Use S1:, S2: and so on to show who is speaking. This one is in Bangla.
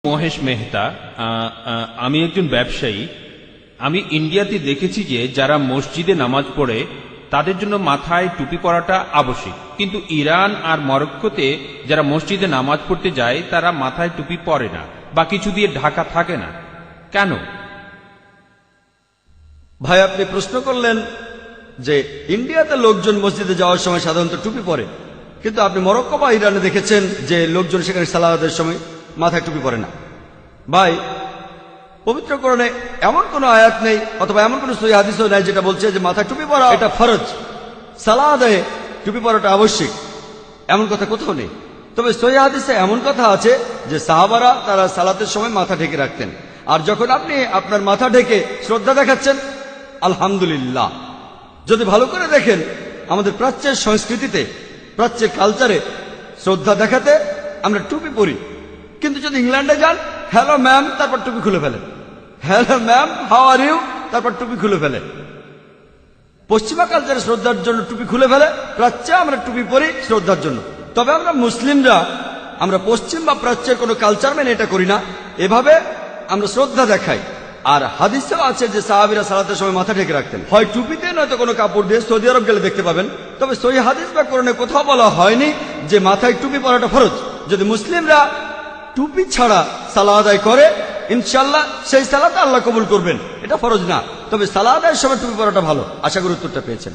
S1: মহেশ মেহতা। আমি একজন ব্যবসায়ী। আমি ইন্ডিয়াতে দেখেছি যে যারা মসজিদে নামাজ পড়ে তাদের জন্য মাথায় টুপি পরাটা আবশ্যিক, কিন্তু ইরান আর মরক্কোতে যারা মসজিদে নামাজ পড়তে যায় তারা মাথায় টুপি পরে না বা কিছু দিয়ে ঢাকা থাকে না, কেন?
S2: ভাই, আপনি প্রশ্ন করলেন যে ইন্ডিয়াতে লোকজন মসজিদে যাওয়ার সময় সাধারণত টুপি পরে, কিন্তু আপনি মরক্কো বা ইরানে দেখেছেন যে লোকজন সেখানে সালাতের সময় মাথায় টুপি পরে না। ভাই, পবিত্র কোরআনে এমন কোন আয়াত নেই অথবা এমন কোন সহিহ হাদিসও নাই যেটা বলছে যে মাথায় টুপি পরা এটা ফরজ, সালাতে টুপি পরাটা আবশ্যিক, এমন কথা কোথাও নেই। তবে সহিহ হাদিসে এমন কথা আছে যে সাহাবারা তারা সালাতের সময় মাথা ঢেকে রাখতেন, আর যখন আপনি আপনার মাথা ঢেকে শ্রদ্ধা দেখাচ্ছেন, আলহামদুলিল্লাহ। যদি ভালো করে দেখেন আমাদের প্রাচ্যের সংস্কৃতিতে, প্রাচ্যের কালচারে শ্রদ্ধা দেখাতে আমরা টুপি পরি, কিন্তু যদি ইংল্যান্ডে যান, হ্যালো ম্যাম, তারপর টুপি খুলে ফেলে, hello ma'am, how are you, তারপর টুপি খুলে ফেলে। পশ্চিমা কালচারে শ্রদ্ধার জন্য টুপি খুলে ফেলে, প্রাচ্যে আমরা টুপি পরি শ্রদ্ধার জন্য। তবে আমরা মুসলিমরা আমরা পশ্চিম বা প্রাচ্যের কোনো কালচার মেনে এটা করি না, এভাবে আমরা শ্রদ্ধা দেখাই। আর হাদিসেও আছে যে সাহাবীরা সালাতের সময় মাথা ঢেকে রাখতেন, হয় টুপিতে নয়তো কোনো কাপড় দিয়ে। সৌদি আরব গেলে দেখতে পাবেন। তবে সহিহ হাদিস বা কোরআনে কোথাও বলা হয়নি যে মাথায় টুপি পরাটা ফরজ। যদি মুসলিমরা টুপি ছাড়া সালাত আদায় করে, ইনশাআল্লাহ সেই সালাত আল্লাহ কবুল করবেন, এটা ফরজ না। তবে সালাত আদায়ের সময় টুপি পরাটা ভালো। আশা করি উত্তরটা পেয়েছেন।